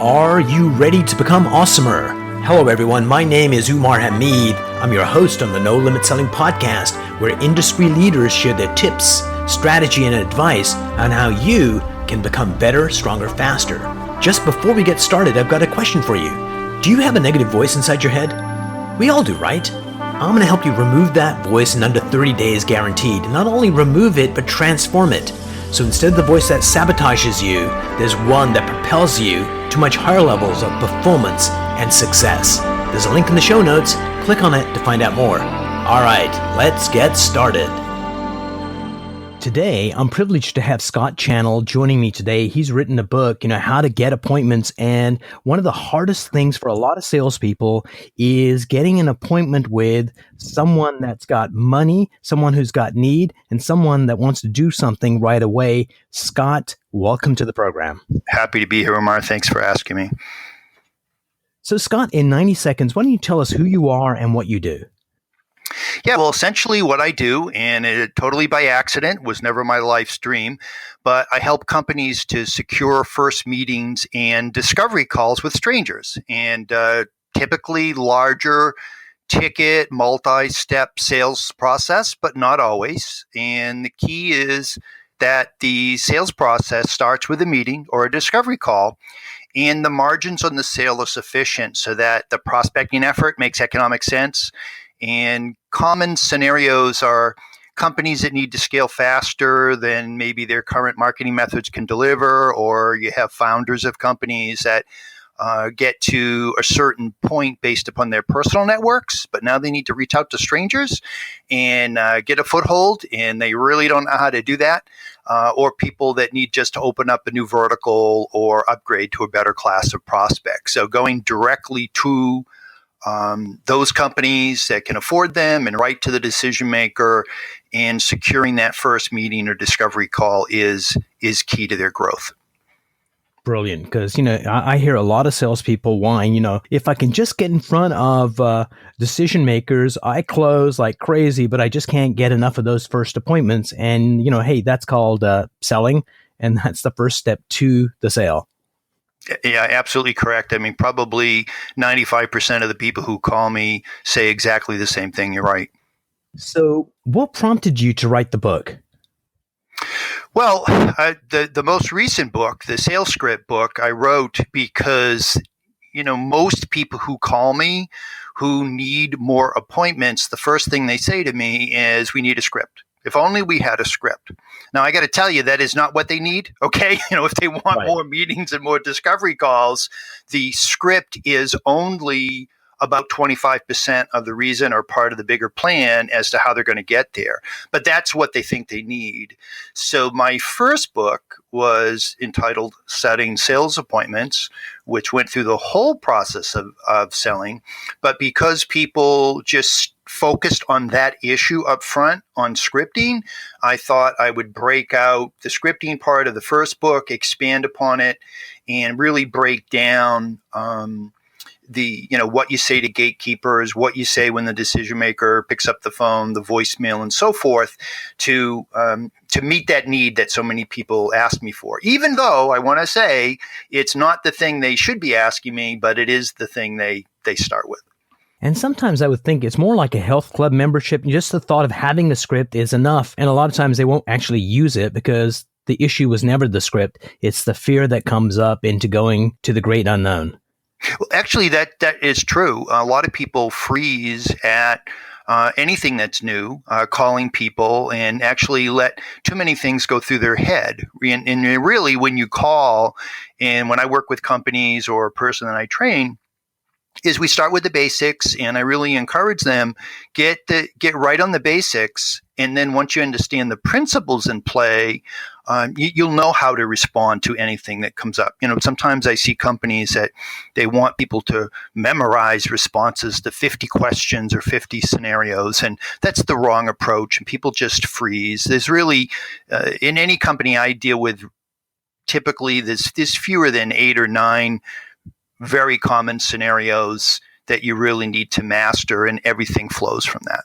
Are you ready to become awesomer? Hello everyone, my name is Umar Hamid. I'm your host on the No Limit Selling podcast, where industry leaders share their tips, strategy, and advice on how you can become better, stronger, faster. Just before we get started, I've got a question for you. Do you have a negative voice inside your head? We all do, right? I'm going to help you remove that voice in under 30 days guaranteed. Not only remove it, but transform it. So instead of the voice that sabotages you, there's one that propels you to much higher levels of performance and success. There's a link in the show notes. Click on it to find out more. All right, let's get started. Today, I'm privileged to have Scott Channell joining me today. He's written a book, how to get appointments. And one of the hardest things for a lot of salespeople is getting an appointment with someone that's got money, someone who's got need, and someone that wants to do something right away. Scott, welcome to the program. Happy to be here, Umar. Thanks for asking me. So, Scott, in 90 seconds, why don't you tell us who you are and what you do? Yeah, well, essentially what I do, and it totally by accident, was never my life's dream, but I help companies to secure first meetings and discovery calls with strangers, and typically larger ticket, multi-step sales process, but not always. And the key is that the sales process starts with a meeting or a discovery call, and the margins on the sale are sufficient so that the prospecting effort makes economic sense. And common scenarios are companies that need to scale faster than maybe their current marketing methods can deliver, or you have founders of companies that get to a certain point based upon their personal networks, but now they need to reach out to strangers and get a foothold, and they really don't know how to do that. Or people that need just to open up a new vertical or upgrade to a better class of prospects. So going directly to those companies that can afford them and right to the decision maker and securing that first meeting or discovery call is key to their growth. Brilliant. Because, I hear a lot of salespeople whine, if I can just get in front of decision makers, I close like crazy, but I just can't get enough of those first appointments. And, hey, that's called selling. And that's the first step to the sale. Yeah, absolutely correct. I mean, probably 95% of the people who call me say exactly the same thing. You're right. So what prompted you to write the book? Well, the most recent book, the sales script book, I wrote because, most people who call me who need more appointments, the first thing they say to me is, we need a script. If only we had a script. Now, I got to tell you, that is not what they need. Okay. If they want more meetings and more discovery calls, the script is only about 25% of the reason or part of the bigger plan as to how they're going to get there. But that's what they think they need. So my first book was entitled Setting Sales Appointments, which went through the whole process of selling. But because people just focused on that issue up front on scripting, I thought I would break out the scripting part of the first book, expand upon it, and really break down what you say to gatekeepers, what you say when the decision maker picks up the phone, the voicemail, and so forth, to meet that need that so many people ask me for. Even though I want to say it's not the thing they should be asking me, but it is the thing they start with. And sometimes I would think it's more like a health club membership. Just the thought of having the script is enough. And a lot of times they won't actually use it because the issue was never the script. It's the fear that comes up into going to the great unknown. Well, actually, that is true. A lot of people freeze at anything that's new, calling people, and actually let too many things go through their head. And really, when you call, and when I work with companies or a person that I train, is we start with the basics, and I really encourage them get right on the basics, and then once you understand the principles in play, you'll know how to respond to anything that comes up. Sometimes I see companies that they want people to memorize responses to 50 questions or 50 scenarios, and that's the wrong approach, and people just freeze. There's really, in any company I deal with, typically there's fewer than 8 or 9 very common scenarios that you really need to master, and everything flows from that.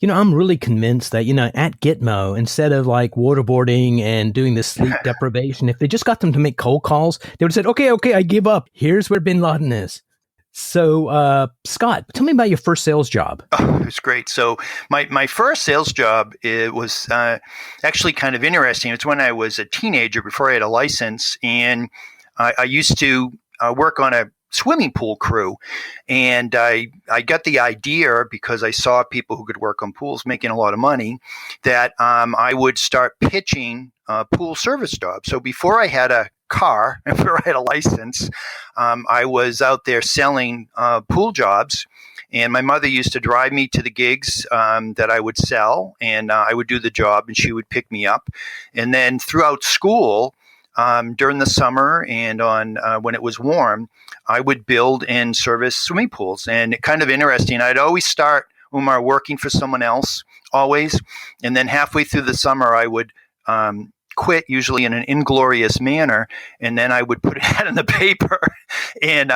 I'm really convinced that, at Gitmo, instead of like waterboarding and doing the sleep deprivation, if they just got them to make cold calls, they would have said, okay, I give up. Here's where Bin Laden is. So, Scott, tell me about your first sales job. Oh, it was great. So my first sales job, it was actually kind of interesting. It's when I was a teenager before I had a license, and I used to work on a swimming pool crew. And I got the idea because I saw people who could work on pools making a lot of money that I would start pitching pool service jobs. So before I had a car, before I had a license, I was out there selling pool jobs. And my mother used to drive me to the gigs that I would sell, and I would do the job, and she would pick me up. And then throughout school, during the summer and on when it was warm, I would build and service swimming pools. And it kind of interesting. I'd always start, Umar, working for someone else, always. And then halfway through the summer, I would quit, usually in an inglorious manner, and then I would put it in the paper and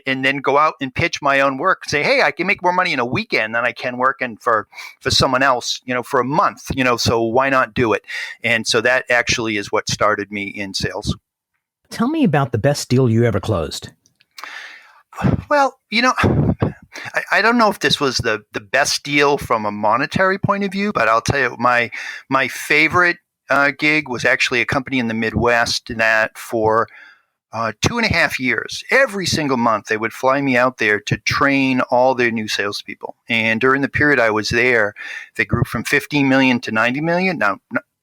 then go out and pitch my own work. Say, hey, I can make more money in a weekend than I can working for someone else, for a month, so why not do it? And so that actually is what started me in sales. Tell me about the best deal you ever closed. Well, I don't know if this was the best deal from a monetary point of view, but I'll tell you, my favorite gig was actually a company in the Midwest that for 2.5 years, every single month, they would fly me out there to train all their new salespeople. And during the period I was there, they grew from 15 million to 90 million. Now,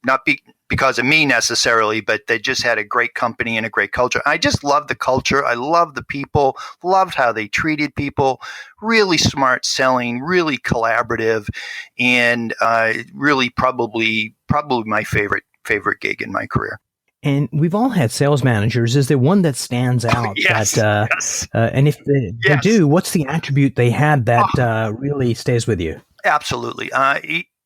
not because of me necessarily, but they just had a great company and a great culture. I just loved the culture. I loved the people, loved how they treated people, really smart selling, really collaborative, and really probably my favorite gig in my career. And we've all had sales managers. Is there one that stands out? Yes, yes. And if they do, what's the attribute they had that really stays with you? Absolutely.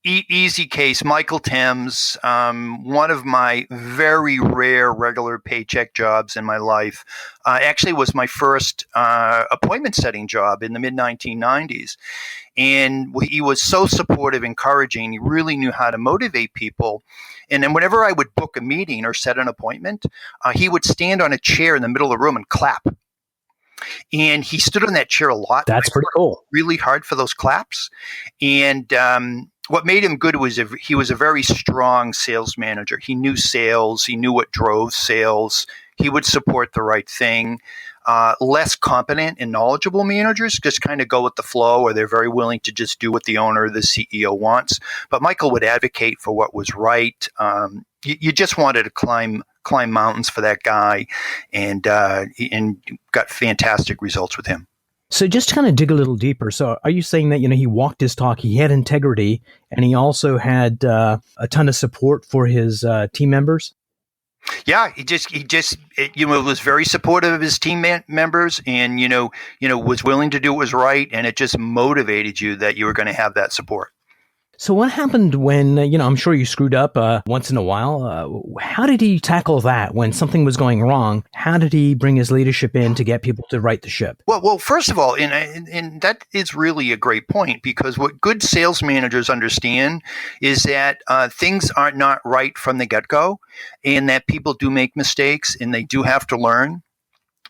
Easy case, Michael Thames, one of my very rare regular paycheck jobs in my life, actually was my first appointment setting job in the mid-1990s. And he was so supportive, encouraging. He really knew how to motivate people. And then whenever I would book a meeting or set an appointment, he would stand on a chair in the middle of the room and clap. And he stood on that chair a lot. That's pretty cool. Really hard for those claps. And what made him good was he was a very strong sales manager. He knew sales. He knew what drove sales. He would support the right thing. Less competent and knowledgeable managers just kind of go with the flow, or they're very willing to just do what the owner or the CEO wants. But Michael would advocate for what was right. You just wanted to climb mountains for that guy, and got fantastic results with him. So just to kind of dig a little deeper. So are you saying that, he walked his talk, he had integrity, and he also had a ton of support for his team members? Yeah, he was very supportive of his team members, and was willing to do what was right, and it just motivated you that you were going to have that support. So what happened when, I'm sure you screwed up once in a while. How did he tackle that when something was going wrong? How did he bring his leadership in to get people to right the ship? Well, first of all, and that is really a great point, because what good sales managers understand is that things are not right from the get-go, and that people do make mistakes and they do have to learn.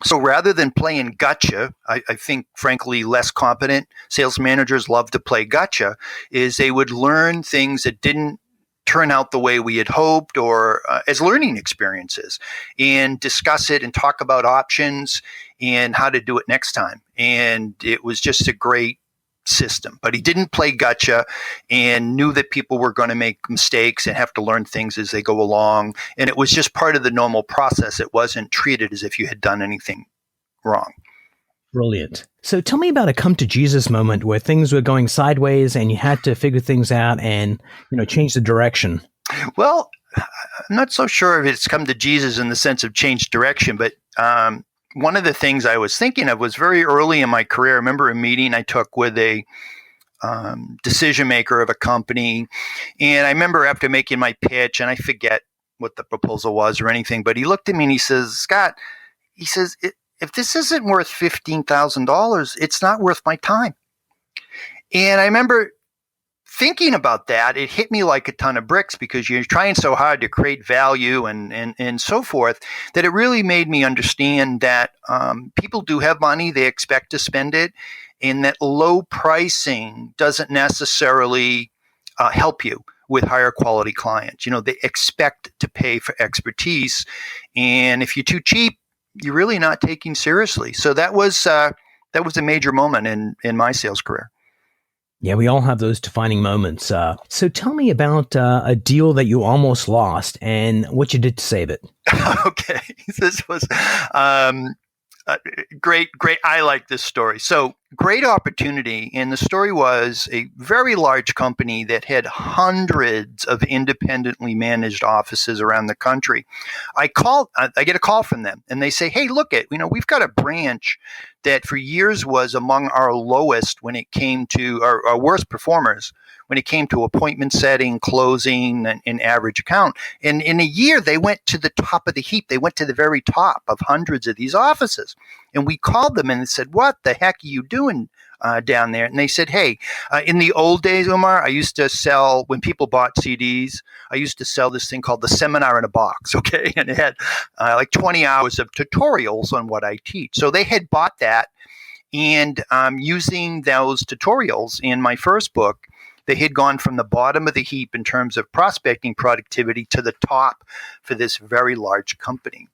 So rather than playing gotcha, I think, frankly, less competent sales managers love to play gotcha, is they would learn things that didn't turn out the way we had hoped, or as learning experiences, and discuss it and talk about options and how to do it next time. And it was just a great system. But he didn't play gotcha, and knew that people were going to make mistakes and have to learn things as they go along. And it was just part of the normal process. It wasn't treated as if you had done anything wrong. Brilliant. So tell me about a come to Jesus moment where things were going sideways and you had to figure things out and, change the direction. Well, I'm not so sure if it's come to Jesus in the sense of change direction, but one of the things I was thinking of was very early in my career. I remember a meeting I took with a decision maker of a company. And I remember after making my pitch, and I forget what the proposal was or anything, but he looked at me and he says, Scott, if this isn't worth $15,000, it's not worth my time. And I remember thinking about that, it hit me like a ton of bricks because you're trying so hard to create value and so forth that it really made me understand that people do have money, they expect to spend it, and that low pricing doesn't necessarily help you with higher quality clients. They expect to pay for expertise, and if you're too cheap, you're really not taking seriously. So that was a major moment in my sales career. Yeah, we all have those defining moments. So tell me about a deal that you almost lost and what you did to save it. Okay, this was great. I like this story. So great opportunity. And the story was a very large company that had hundreds of independently managed offices around the country. I get a call from them and they say, hey, look we've got a branch that for years was among our lowest when it came to our worst performers when it came to appointment setting, closing, and average account. And in a year, they went to the top of the heap. They went to the very top of hundreds of these offices. And we called them and said, what the heck are you doing down there? And they said, hey, in the old days, Umar, I used to sell, when people bought CDs, I used to sell this thing called the Seminar in a Box, okay? And it had like 20 hours of tutorials on what I teach. So they had bought that, and using those tutorials in my first book, they had gone from the bottom of the heap in terms of prospecting productivity to the top for this very large company.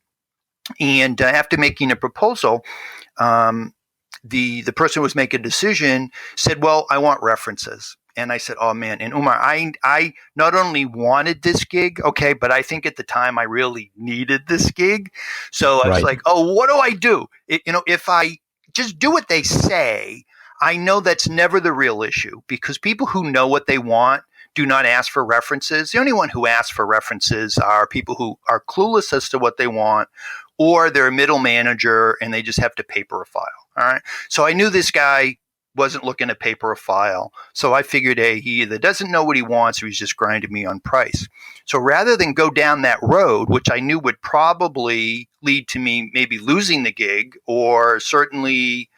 And after making a proposal, the person who was making a decision said, well, I want references. And I said, oh, man. And Umar, I not only wanted this gig, okay, but I think at the time I really needed this gig. So I was like, oh, what do I do? If I just do what they say, I know that's never the real issue because people who know what they want do not ask for references. The only one who asks for references are people who are clueless as to what they want, or they're a middle manager and they just have to paper a file. All right. So I knew this guy wasn't looking to paper a file. So I figured, hey, he either doesn't know what he wants or he's just grinding me on price. So rather than go down that road, which I knew would probably lead to me maybe losing the gig or certainly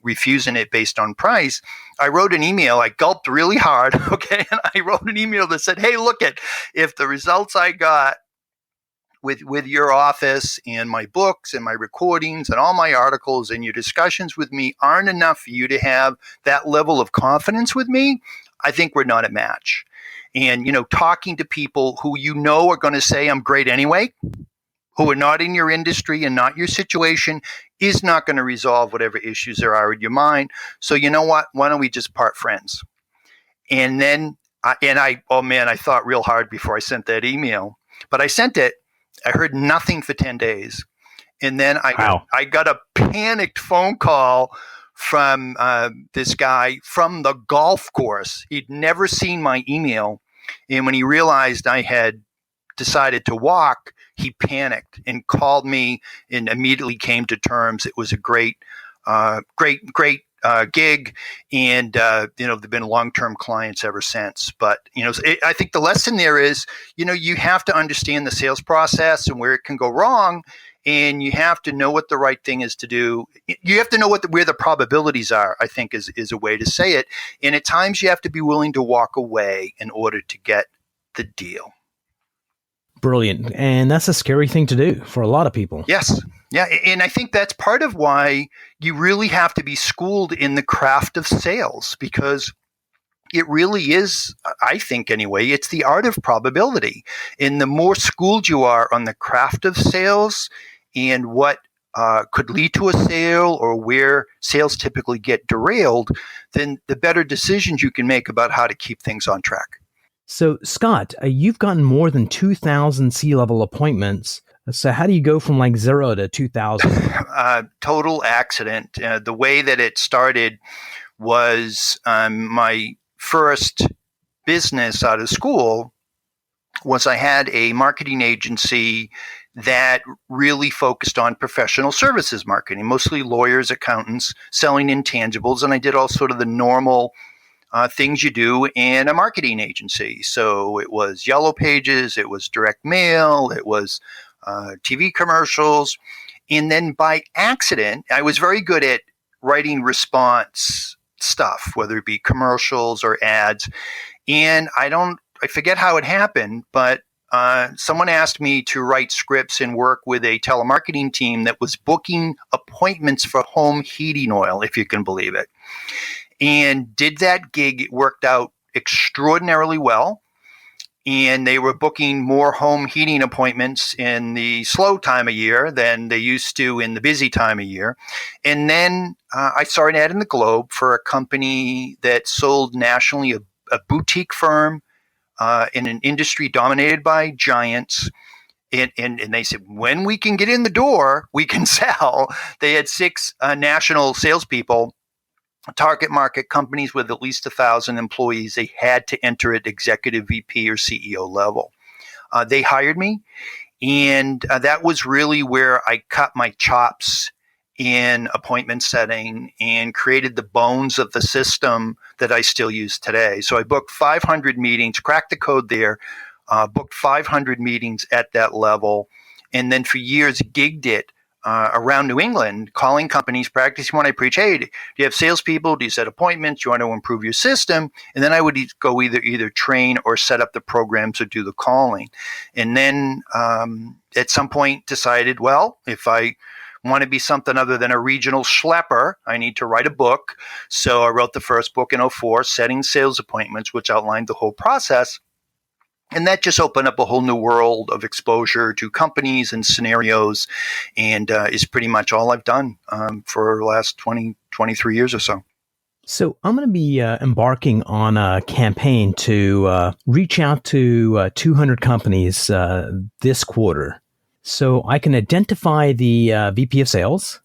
refusing it based on price, I wrote an email. I gulped really hard, okay? And I wrote an email that said, hey, look if the results I got with your office and my books and my recordings and all my articles and your discussions with me aren't enough for you to have that level of confidence with me, I think we're not a match. And, talking to people who are going to say I'm great anyway, who are not in your industry and not your situation, is not going to resolve whatever issues there are in your mind. So you know what? Why don't we just part friends? And then, I thought real hard before I sent that email. But I sent it. I heard nothing for 10 days. And then I got a panicked phone call from this guy from the golf course. He'd never seen my email. And when he realized I had decided to walk, he panicked and called me and immediately came to terms. It was a great gig, and they've been long-term clients ever since. But I think the lesson there is, you have to understand the sales process and where it can go wrong, and you have to know what the right thing is to do. You have to know where the probabilities are, I think is a way to say it. And at times you have to be willing to walk away in order to get the deal. Brilliant. And that's a scary thing to do for a lot of people. Yes. Yeah. And I think that's part of why you really have to be schooled in the craft of sales, because it really is, I think anyway, it's the art of probability. And the more schooled you are on the craft of sales and what could lead to a sale or where sales typically get derailed, then the better decisions you can make about how to keep things on track. So, Scott, you've gotten more than 2,000 C-level appointments. So how do you go from like 0 to 2,000? Total accident. The way that it started was my first business out of school was I had a marketing agency that really focused on professional services marketing, mostly lawyers, accountants, selling intangibles. And I did all sort of the normal things you do in a marketing agency. So it was Yellow Pages, it was direct mail, it was TV commercials. And then by accident, I was very good at writing response stuff, whether it be commercials or ads. And I forget how it happened, but someone asked me to write scripts and work with a telemarketing team that was booking appointments for home heating oil, if you can believe it. And did that gig. It worked out extraordinarily well. And they were booking more home heating appointments in the slow time of year than they used to in the busy time of year. And then I saw an ad in the Globe for a company that sold nationally, a boutique firm in an industry dominated by giants. And they said, when we can get in the door, we can sell. They had 6 national salespeople, target market companies with at least 1,000 employees. They had to enter at executive VP or CEO level. They hired me, and that was really where I cut my chops in appointment setting and created the bones of the system that I still use today. So I booked 500 meetings, cracked the code there, booked 500 meetings at that level, and then for years gigged it around New England, calling companies, practicing what I preach. Hey, do you have salespeople? Do you set appointments? Do you want to improve your system? And then I would go either train or set up the programs or do the calling. And then at some point decided, well, if I want to be something other than a regional schlepper, I need to write a book. So I wrote the first book in 2004, Setting Sales Appointments, which outlined the whole process. And that just opened up a whole new world of exposure to companies and scenarios, and is pretty much all I've done for the last 23 years or so. So I'm going to be embarking on a campaign to reach out to 200 companies this quarter. So I can identify the VP of sales,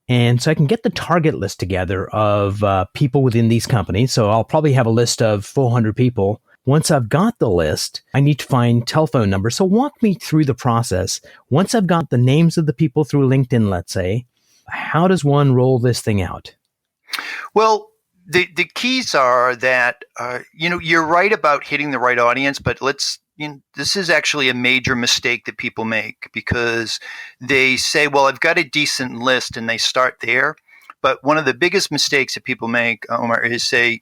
and so I can get the target list together of people within these companies. So I'll probably have a list of 400 people. Once I've got the list, I need to find telephone numbers. So walk me through the process. Once I've got the names of the people through LinkedIn, let's say, how does one roll this thing out? Well, the keys are that, you're right about hitting the right audience, but this is actually a major mistake that people make, because they say, well, I've got a decent list, and they start there. But one of the biggest mistakes that people make, Umar, is say,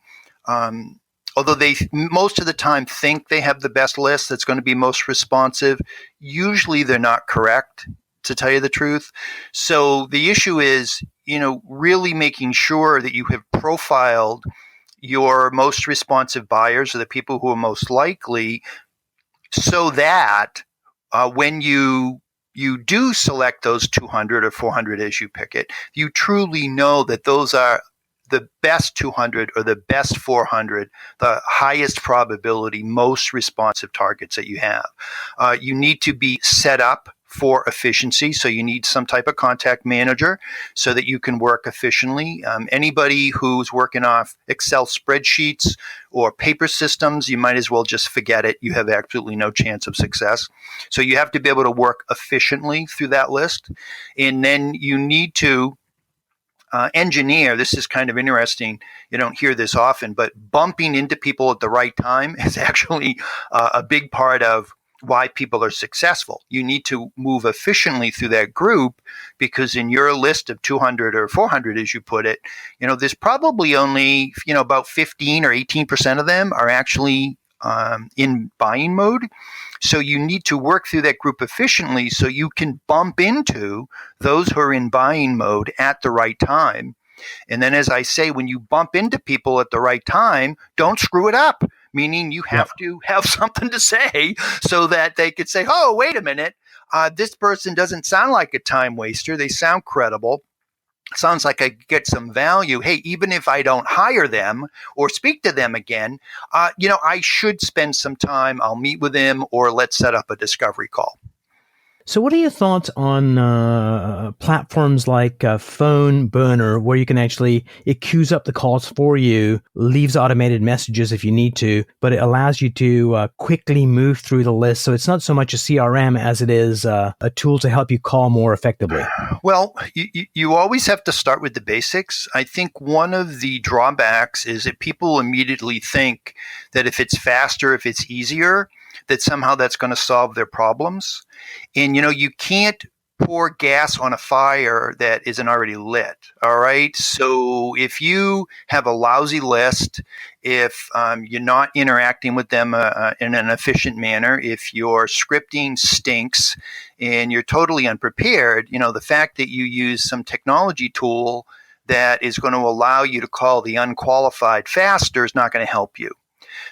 although they most of the time think they have the best list that's going to be most responsive, usually they're not correct, to tell you the truth. So the issue is, really making sure that you have profiled your most responsive buyers, or the people who are most likely, so that when you do select those 200 or 400 as you pick it, you truly know that those are the best 200 or the best 400, the highest probability, most responsive targets that you have. You need to be set up for efficiency. So you need some type of contact manager so that you can work efficiently. Anybody who's working off Excel spreadsheets or paper systems, you might as well just forget it. You have absolutely no chance of success. So you have to be able to work efficiently through that list. And then you need to engineer. This is kind of interesting. You don't hear this often, but bumping into people at the right time is actually a big part of why people are successful. You need to move efficiently through that group, because in your list of 200 or 400, as you put it, there's probably only, about 15 or 18% of them are actually in buying mode. So you need to work through that group efficiently so you can bump into those who are in buying mode at the right time. And then, as I say, when you bump into people at the right time, don't screw it up, meaning you have to have something to say so that they could say, oh, wait a minute, this person doesn't sound like a time waster. They sound credible. Sounds like I get some value. Hey, even if I don't hire them or speak to them again, I should spend some time. I'll meet with them, or let's set up a discovery call. So what are your thoughts on platforms like Phone Burner, where you can it queues up the calls for you, leaves automated messages if you need to, but it allows you to quickly move through the list. So it's not so much a CRM as it is a tool to help you call more effectively. Well, you always have to start with the basics. I think one of the drawbacks is that people immediately think that if it's faster, if it's easier, that somehow that's going to solve their problems. And, you can't pour gas on a fire that isn't already lit. All right. So if you have a lousy list, if you're not interacting with them in an efficient manner, if your scripting stinks and you're totally unprepared, the fact that you use some technology tool that is going to allow you to call the unqualified faster is not going to help you.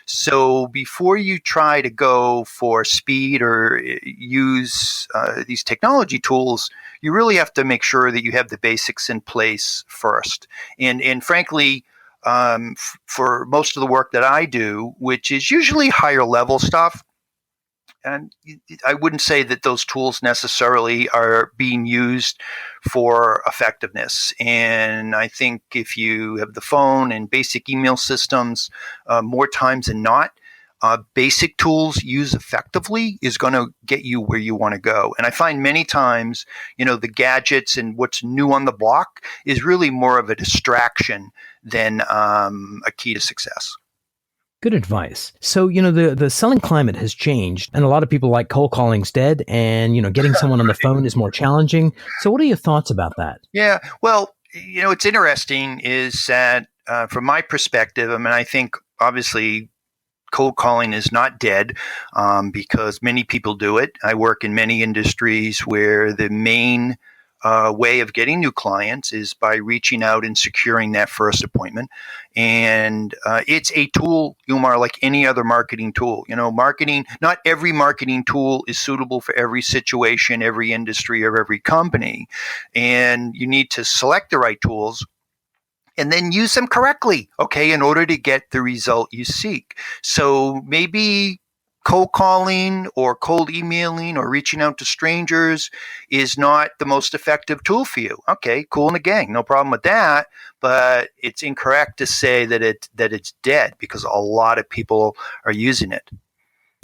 So before you try to go for speed or use these technology tools, you really have to make sure that you have the basics in place first. And frankly, for most of the work that I do, which is usually higher level stuff, and I wouldn't say that those tools necessarily are being used for effectiveness. And I think if you have the phone and basic email systems, more times than not, basic tools used effectively is going to get you where you want to go. And I find many times, the gadgets and what's new on the block is really more of a distraction than a key to success. Good advice. So, the selling climate has changed, and a lot of people like cold calling's dead, and, getting someone on the phone is more challenging. So what are your thoughts about that? Yeah, well, what's interesting is that from my perspective, I think obviously cold calling is not dead because many people do it. I work in many industries where the main way of getting new clients is by reaching out and securing that first appointment. And it's a tool, Umar, like any other marketing tool. Marketing, not every marketing tool is suitable for every situation, every industry, or every company. And you need to select the right tools and then use them correctly, okay, in order to get the result you seek. So maybe cold calling or cold emailing or reaching out to strangers is not the most effective tool for you. Okay, cool in the gang, no problem with that. But it's incorrect to say that it's dead because a lot of people are using it.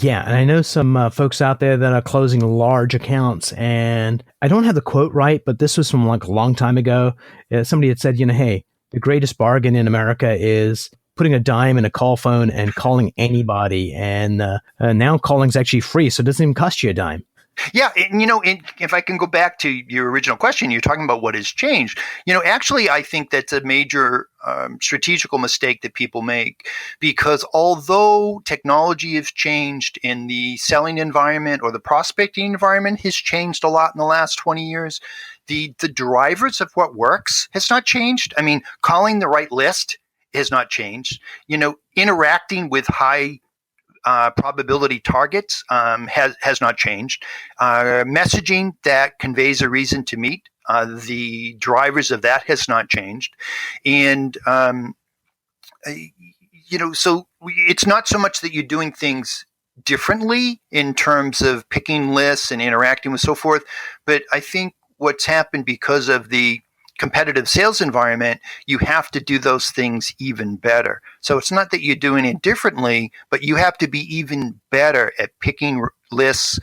Yeah, and I know some folks out there that are closing large accounts, and I don't have the quote right, but this was from like a long time ago. Somebody had said, hey, the greatest bargain in America is putting a dime in a call phone and calling anybody. And now calling's actually free, so it doesn't even cost you a dime. Yeah, and if I can go back to your original question, you're talking about what has changed. Actually, I think that's a major strategical mistake that people make, because although technology has changed in the selling environment or the prospecting environment has changed a lot in the last 20 years, the drivers of what works has not changed. Calling the right list has not changed. Interacting with high probability targets has not changed. Messaging that conveys a reason to meet, the drivers of that has not changed. And, so it's not so much that you're doing things differently in terms of picking lists and interacting with so forth, but I think what's happened because of the competitive sales environment, you have to do those things even better. So it's not that you're doing it differently, but you have to be even better at picking lists,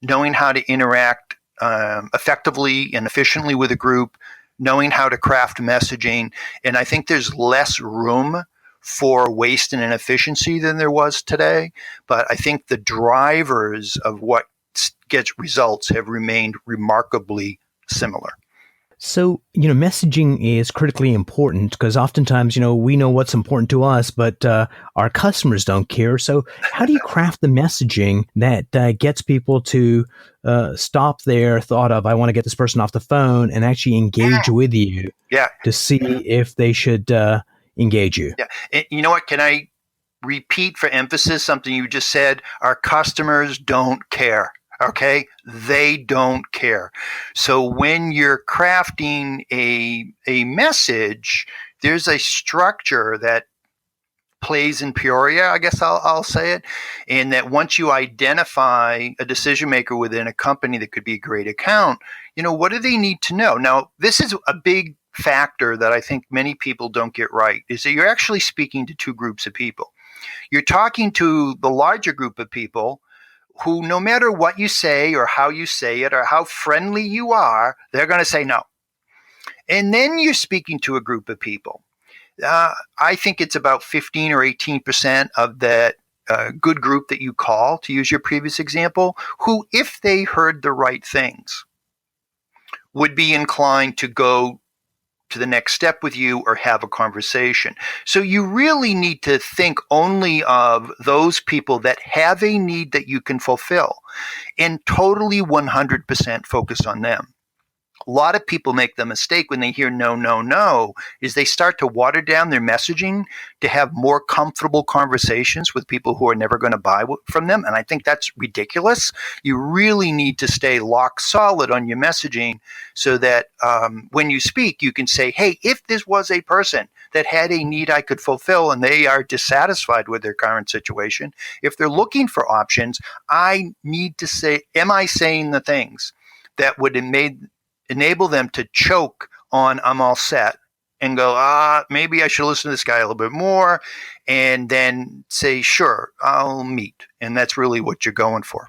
knowing how to interact effectively and efficiently with a group, knowing how to craft messaging. And I think there's less room for waste and inefficiency than there was today. But I think the drivers of what gets results have remained remarkably similar. So, messaging is critically important because oftentimes, we know what's important to us, but our customers don't care. So how do you craft the messaging that gets people to stop their thought of, I want to get this person off the phone and actually engage with you to see if they should engage you? Yeah. And you know what? Can I repeat for emphasis something you just said? Our customers don't care. Okay, they don't care. So when you're crafting a message, there's a structure that plays in Peoria, I guess I'll say it, and that once you identify a decision maker within a company that could be a great account, what do they need to know? Now, this is a big factor that I think many people don't get right, is that you're actually speaking to two groups of people. You're talking to the larger group of people who, no matter what you say or how you say it or how friendly you are, they're going to say no. And then you're speaking to a group of people. I think it's about 15 or 18% of that good group that you call, to use your previous example, who, if they heard the right things, would be inclined to go to the next step with you or have a conversation. So you really need to think only of those people that have a need that you can fulfill and totally 100% focus on them. A lot of people make the mistake when they hear no, no, no, is they start to water down their messaging to have more comfortable conversations with people who are never going to buy from them. And I think that's ridiculous. You really need to stay lock solid on your messaging so that when you speak, you can say, hey, if this was a person that had a need I could fulfill and they are dissatisfied with their current situation, if they're looking for options, I need to say, am I saying the things that would enable them to choke on I'm all set and go, maybe I should listen to this guy a little bit more, and then say, sure, I'll meet. And that's really what you're going for.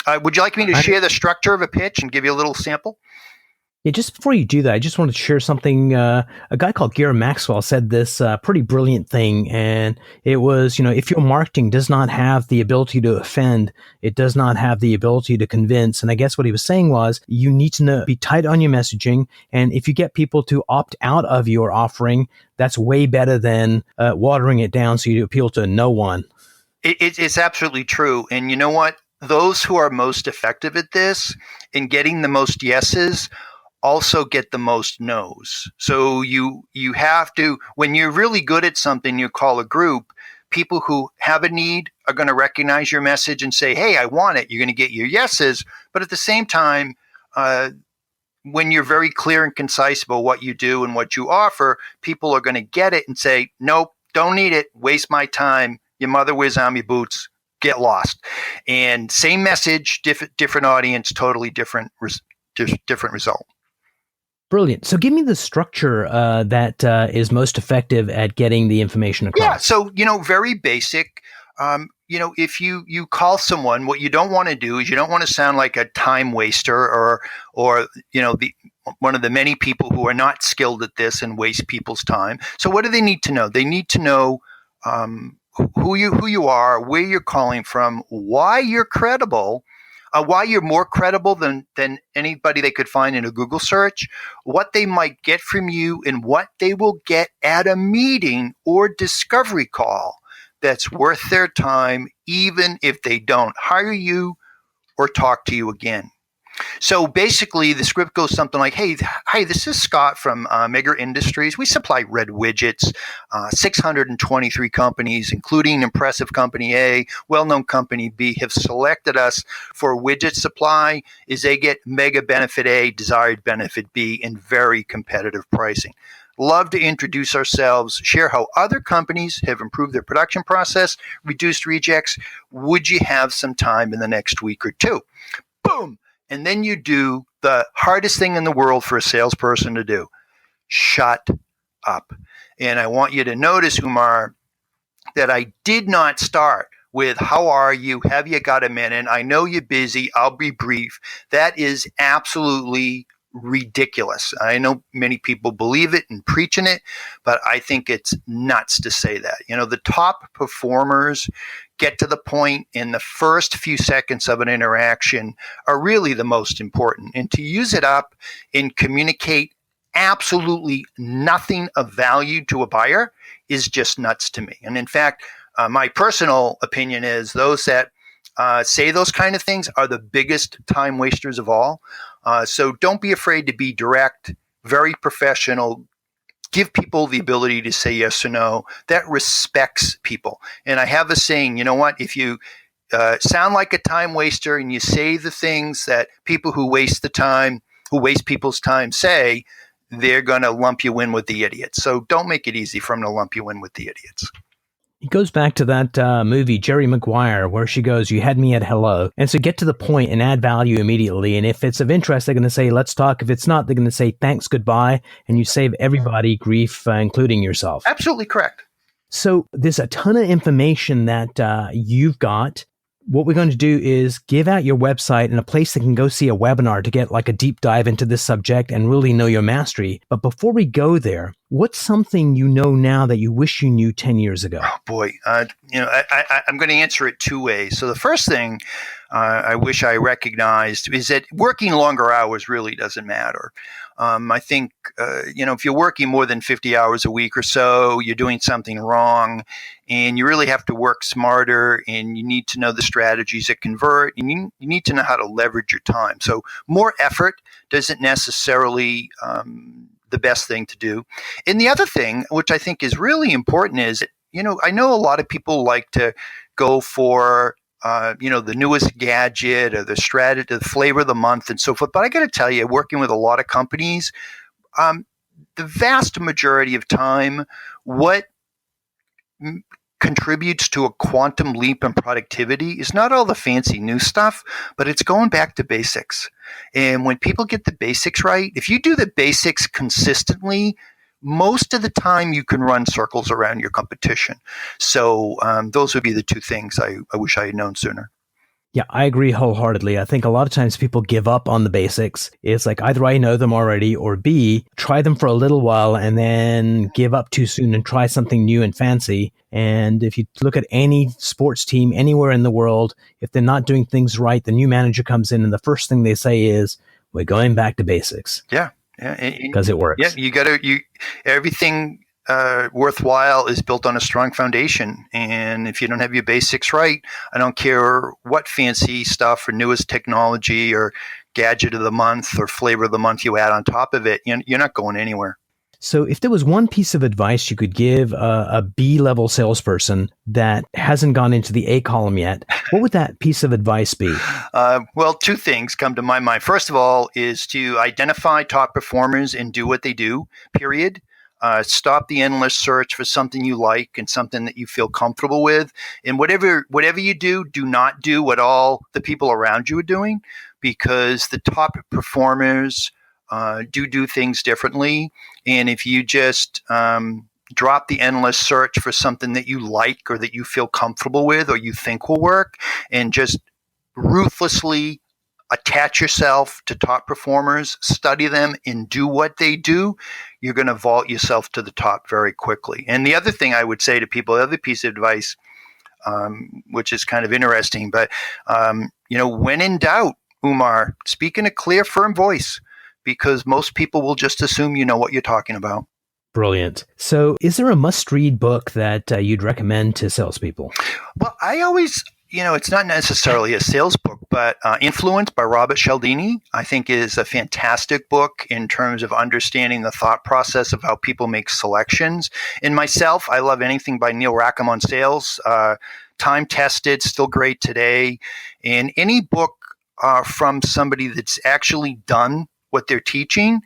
Would you like me to share the structure of a pitch and give you a little sample? Yeah, just before you do that, I just want to share something. A guy called Gary Maxwell said this pretty brilliant thing, and it was, if your marketing does not have the ability to offend, it does not have the ability to convince. And I guess what he was saying was you need to be tight on your messaging, and if you get people to opt out of your offering, that's way better than watering it down so you appeal to no one. It's absolutely true. And you know what? Those who are most effective at this in getting the most yeses also get the most no's. So you have to, when you're really good at something, you call a group, people who have a need are going to recognize your message and say, hey, I want it. You're going to get your yeses. But at the same time, when you're very clear and concise about what you do and what you offer, people are going to get it and say, nope, don't need it. Waste my time. Your mother wears army boots. Get lost. And same message, different audience, totally different result. Brilliant. So give me the structure that is most effective at getting the information across. Yeah. So, very basic. If you call someone, what you don't want to do is you don't want to sound like a time waster or one of the many people who are not skilled at this and waste people's time. So what do they need to know? They need to know who you are, where you're calling from, why you're credible. Why you're more credible than anybody they could find in a Google search, what they might get from you, and what they will get at a meeting or discovery call that's worth their time, even if they don't hire you or talk to you again. So basically, the script goes something like, hey, hi, this is Scott from Mega Industries. We supply red widgets, 623 companies, including impressive company A, well-known company B, have selected us for widget supply as they get mega benefit A, desired benefit B, and very competitive pricing. Love to introduce ourselves, share how other companies have improved their production process, reduced rejects. Would you have some time in the next week or two? Boom. And then you do the hardest thing in the world for a salesperson to do. Shut up. And I want you to notice, Umar, that I did not start with, how are you? Have you got a minute? I know you're busy. I'll be brief. That is absolutely ridiculous. I know many people believe it and preaching it, but I think it's nuts to say that. The top performers get to the point in the first few seconds of an interaction are really the most important. And to use it up and communicate absolutely nothing of value to a buyer is just nuts to me. And in fact, my personal opinion is those that say those kind of things are the biggest time wasters of all. So don't be afraid to be direct, very professional. Give people the ability to say yes or no. That respects people. And I have a saying, you know what? If you sound like a time waster and you say the things that people who waste people's time say, they're going to lump you in with the idiots. So don't make it easy for them to lump you in with the idiots. It goes back to that movie, Jerry Maguire, where she goes, you had me at hello. And so get to the point and add value immediately. And if it's of interest, they're going to say, let's talk. If it's not, they're going to say, thanks, goodbye. And you save everybody grief, including yourself. Absolutely correct. So there's a ton of information that you've got. What we're going to do is give out your website and a place that can go see a webinar to get like a deep dive into this subject and really know your mastery. But before we go there, what's something you know now that you wish you knew 10 years ago? Oh, boy. I'm going to answer it two ways. So the first thing I wish I recognized is that working longer hours really doesn't matter. I think, if you're working more than 50 hours a week or so, you're doing something wrong, and you really have to work smarter, and you need to know the strategies that convert, and you need to know how to leverage your time. So more effort doesn't necessarily the best thing to do. And the other thing, which I think is really important, is, I know a lot of people like to go for the newest gadget or the strategy, the flavor of the month and so forth. But I got to tell you, working with a lot of companies, the vast majority of time, what contributes to a quantum leap in productivity is not all the fancy new stuff, but it's going back to basics. And when people get the basics right, if you do the basics consistently, most of the time you can run circles around your competition. So those would be the two things I wish I had known sooner. Yeah, I agree wholeheartedly. I think a lot of times people give up on the basics. It's like either I know them already, or B, try them for a little while and then give up too soon and try something new and fancy. And if you look at any sports team anywhere in the world, if they're not doing things right, the new manager comes in and the first thing they say is, we're going back to basics. Yeah. Because it works. Yeah, everything worthwhile is built on a strong foundation. And if you don't have your basics right, I don't care what fancy stuff or newest technology or gadget of the month or flavor of the month you add on top of it, you're not going anywhere. So if there was one piece of advice you could give a B-level salesperson that hasn't gone into the A column yet, what would that piece of advice be? Well, two things come to my mind. First of all is to identify top performers and do what they do, period. Stop the endless search for something you like and something that you feel comfortable with. And whatever you do not do what all the people around you are doing, because the top performers do things differently. And if you just drop the endless search for something that you like or that you feel comfortable with or you think will work, and just ruthlessly attach yourself to top performers, study them, and do what they do, you're going to vault yourself to the top very quickly. And the other thing I would say to people, the other piece of advice, which is kind of interesting, but when in doubt, Umar, speak in a clear, firm voice, because most people will just assume you know what you're talking about. Brilliant. So is there a must-read book that you'd recommend to salespeople? Well, I always, it's not necessarily a sales book, but Influence by Robert Cialdini, I think, is a fantastic book in terms of understanding the thought process of how people make selections. And myself, I love anything by Neil Rackham on sales, time-tested, still great today. And any book from somebody that's actually done what they're teaching,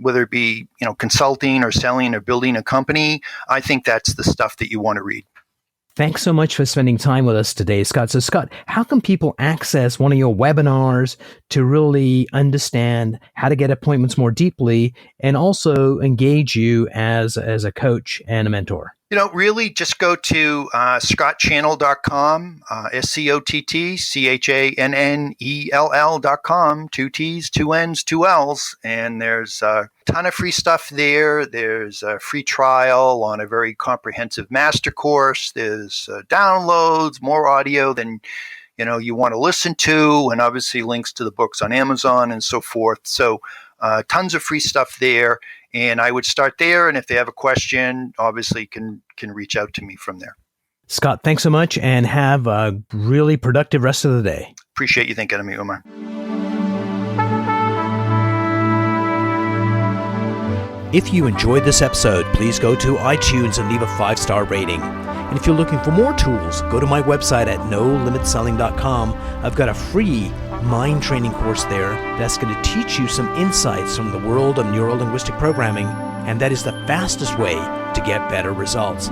whether it be consulting or selling or building a company, I think that's the stuff that you want to read. Thanks so much for spending time with us today, Scott. So, Scott, how can people access one of your webinars to really understand how to get appointments more deeply and also engage you as a coach and a mentor? Really just go to scottchannell.com, SCOTTCHANNELL.com, 2 T's, 2 N's, 2 L's. And there's a ton of free stuff there. There's a free trial on a very comprehensive master course. There's downloads, more audio than you want to listen to, and obviously links to the books on Amazon and so forth. So tons of free stuff there. And I would start there. And if they have a question, obviously can reach out to me from there. Scott, thanks so much, and have a really productive rest of the day. Appreciate you thinking of me, Umar. If you enjoyed this episode, please go to iTunes and leave a 5-star rating. And if you're looking for more tools, go to my website at nolimitselling.com. I've got a free mind training course there that's going to teach you some insights from the world of neuro-linguistic programming, and that is the fastest way to get better results.